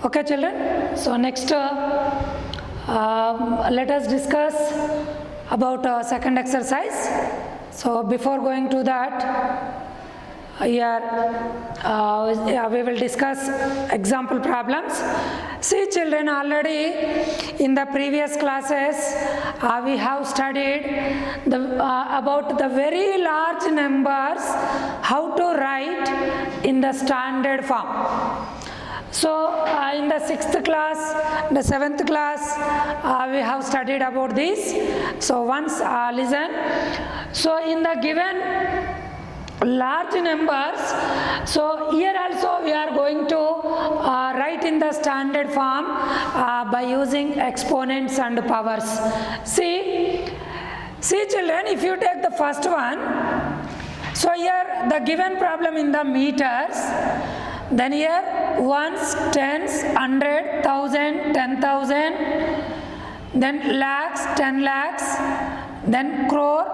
Okay, children. So next, let us discuss about second exercise. So before going to that, here we will discuss example problems. See, children, already in the previous classes we have studied about the very large numbers, how to write in the standard form. So in the 6th class, the 7th class, we have studied about this. So once listen. So in the given large numbers, so here also we are going to write in the standard form by using exponents and powers. See children, if you take the first one, so here the given problem in the meters, then here ones, tens, 100, 1000, 10,000, then lakhs, 10 lakhs, then crore,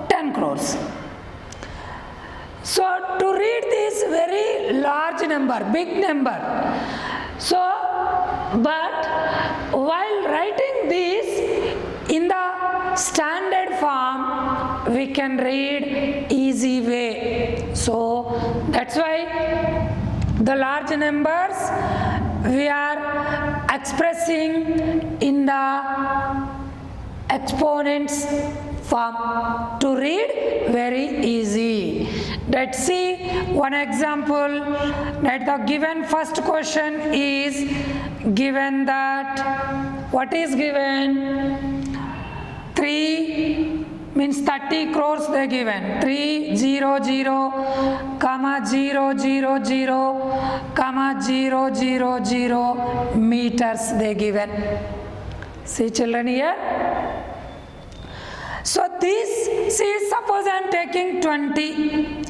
10 crores. So to read this very large number, big number, so but while writing this in the standard form, we can read easy way. So that's why the large numbers we are expressing in the exponents form to read very easy. Let's see one example. That the given first question is given that what is given 3 means 30 crores they given 300, comma 000, comma 000 meters they given. See children here. So this, see, suppose I am taking 20,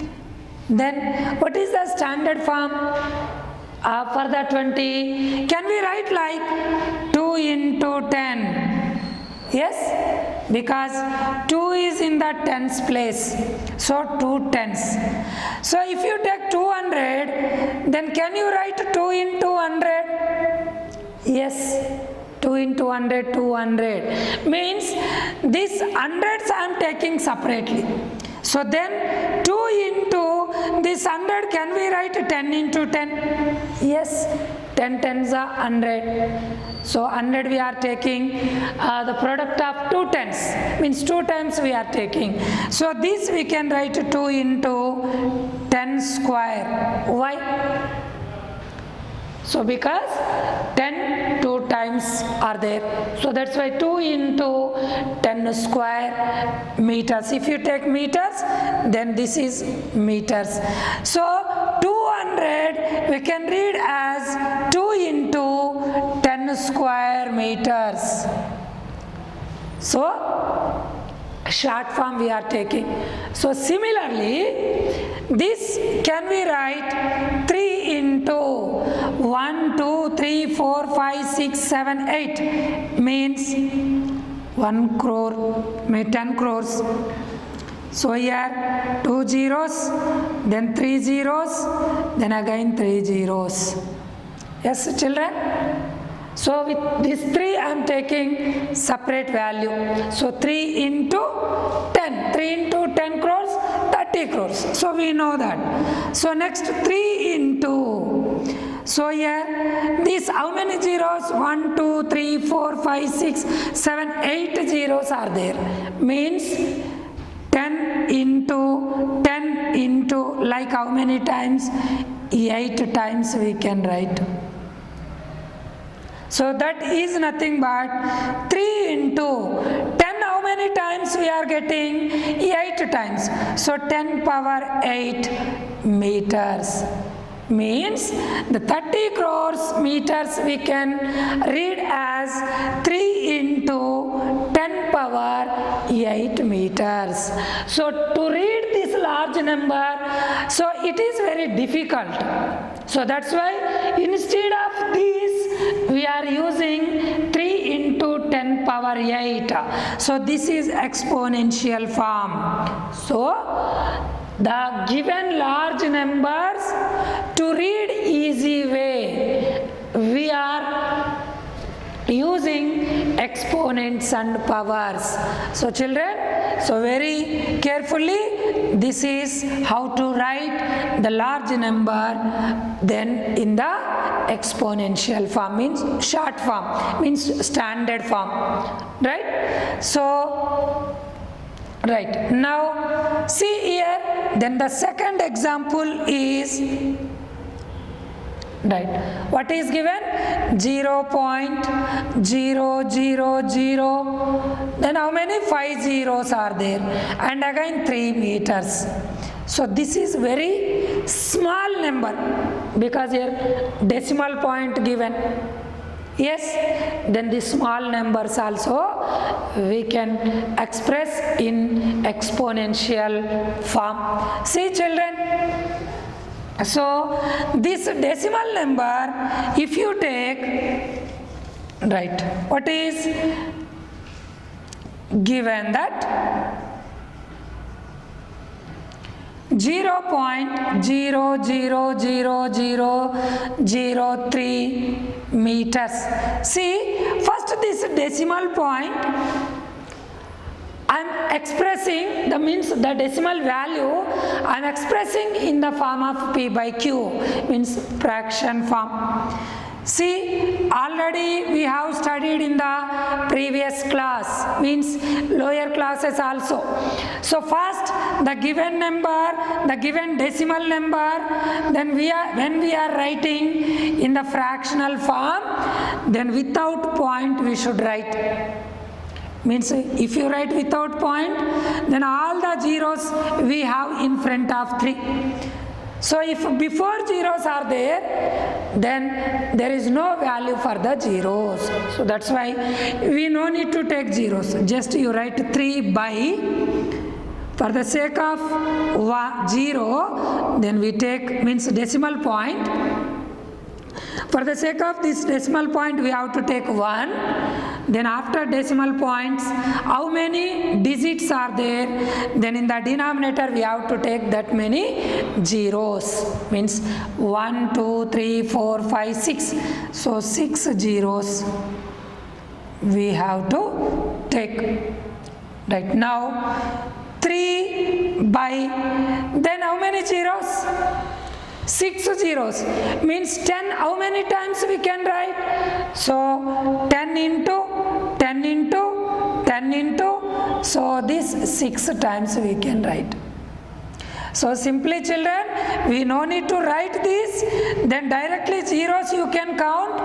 then what is the standard form for the 20? Can we write like 2 into 10? Yes, because 2 is in the tens place, so 2 tens. So if you take 200, then can you write 2 into 100? Yes. 2 into 100, 200 means this hundreds I am taking separately. So then 2 into this 100, can we write 10 into 10? Yes, 10 tens are 100. So 100 we are taking the product of 2 tens, means 2 times we are taking. So this we can write 2 into 10 square. Why? So because 10 2 times are there, so that's why 2 into 10 square meters. If you take meters, then this is meters. So 200 we can read as 2 into 10 square meters. So short form we are taking. So similarly, this can we write 3 into 1, 2, 3, 4, 5, 6, 7, 8 means 1 crore, 10 crores. So here 2 zeros, then 3 zeros, then again 3 zeros. Yes, children? So with this 3 I am taking separate value. So 3 into 10. 3 into 10 crores, 30 crores. So we know that. So next 3 into. So here these how many zeros? 1, 2, 3, 4, 5, 6, 7, 8 zeros are there. Means 10 into like how many times? 8 times we can write. So that is nothing but 3 into 10, how many times we are getting? 8 times. So 10 power 8 meters. Means the 30 crores meters we can read as 3 into 10 power 8 meters. So to read this large number, so it is very difficult. So that's why instead of this we are using 3 into 10 power 8. So this is exponential form. So the given large numbers, to read easy way, we exponents and powers. So children, so very carefully, this is how to write the large number then in the exponential form, means short form, means standard form, right? So right, now see here, then the second example is, right, what is given? 0.000, then how many 5 zeros are there, and again 3 meters. So this is very small number because here decimal point given. Yes, then the small numbers also we can express in exponential form. See children, so this decimal number, if you take, right, what is given that 0.00003 meters. See, first this decimal point I am expressing, the means the decimal value I am expressing in the form of P by Q, means fraction form. See, already we have studied in the previous class, means lower classes also. So first the given number, the given decimal number, then when we are writing in the fractional form, then without point we should write. Means if you write without point, then all the zeros we have in front of 3. So if before zeros are there, then there is no value for the zeros. So that's why we no need to take zeros. Just you write 3 by, for the sake of 0, then we take, means decimal point. For the sake of this decimal point, we have to take 1. Then after decimal points, how many digits are there? Then in the denominator, we have to take that many zeros. Means 1, 2, 3, 4, 5, 6. So 6 zeros we have to take. Right now, 3 by, then how many zeros? 6 zeros, means 10, how many times we can write? So 10 into 10 into 10 into, so this 6 times we can write. So simply children, we no need to write this, then directly zeros you can count,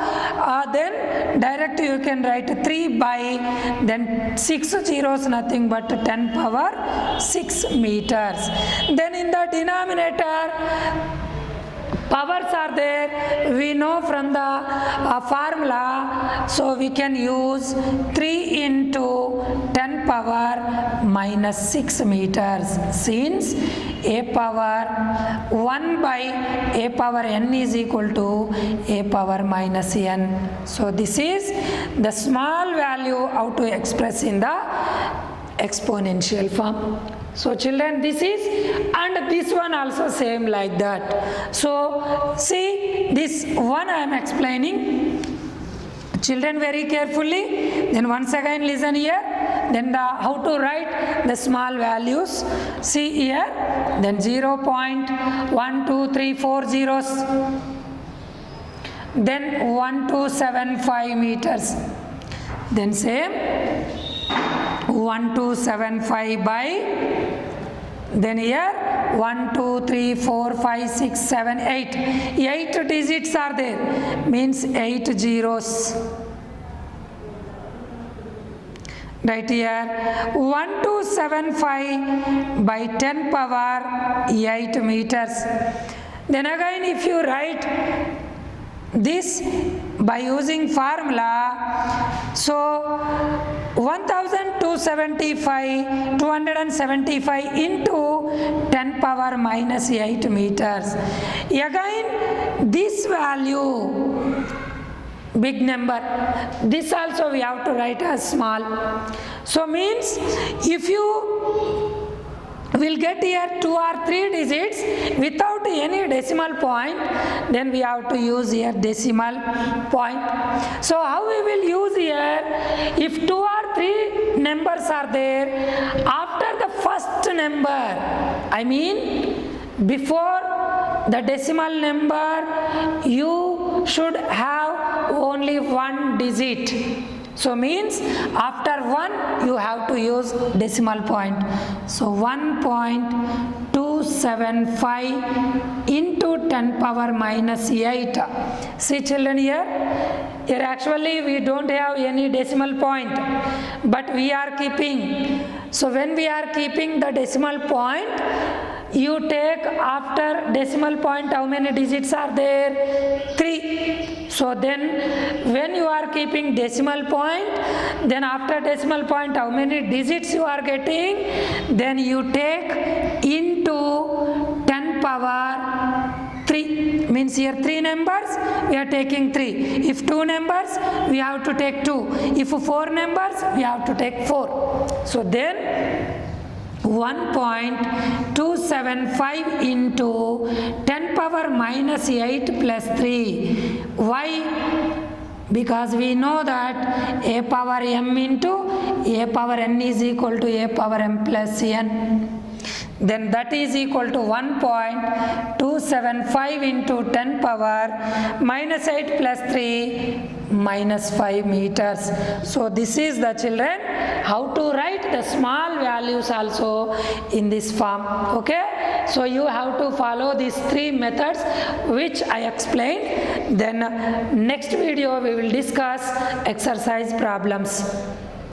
then directly you can write 3 by, then 6 zeros nothing but 10 power 6 meters. Then in the denominator, powers are there, we know from the formula, so we can use 3 into 10 power minus 6 meters, since a power 1 by a power n is equal to a power minus n. So this is the small value how to express in the exponential form. So children, this is, and this one also same like that. So see, this one I am explaining, children, very carefully. Then once again listen here, then how to write the small values. See here, then 0.1234 zeros, then 1275 meters, then same 1275 by, then here 1, 2, 3, 4, 5, 6, 7, 8. 8 digits are there, means 8 zeros. Right here 1275 by 10 power 8 meters. Then again if you write this by using formula, so 275 into 10 power minus 8 meters. Again this value, big number, this also we have to write as small. So means if you will get here 2 or 3 digits without without any decimal point, then we have to use here decimal point. So how we will use here? If 2 or 3 numbers are there, after the first number, I mean before the decimal number, you should have only one digit. So means after 1 you have to use decimal point. So 1.275 into 10 power minus 8. See children, here actually we don't have any decimal point, but we are keeping. So when we are keeping the decimal point, you take after decimal point how many digits are there? 3. So then when you are keeping decimal point, then after decimal point how many digits you are getting? Then you take into 10 power 3. Means here 3 numbers, we are taking 3. If 2 numbers, we have to take 2. If 4 numbers, we have to take 4. So then 1.275 into 10 power minus 8 plus 3. Why? Because we know that a power m into a power n is equal to a power m plus n. Then that is equal to 1.275 into 10 power minus 8 plus 3 minus 5 meters. So this is the children how to write the small values also in this form. Okay, so you have to follow these 3 methods which I explained. Then next video we will discuss exercise problems.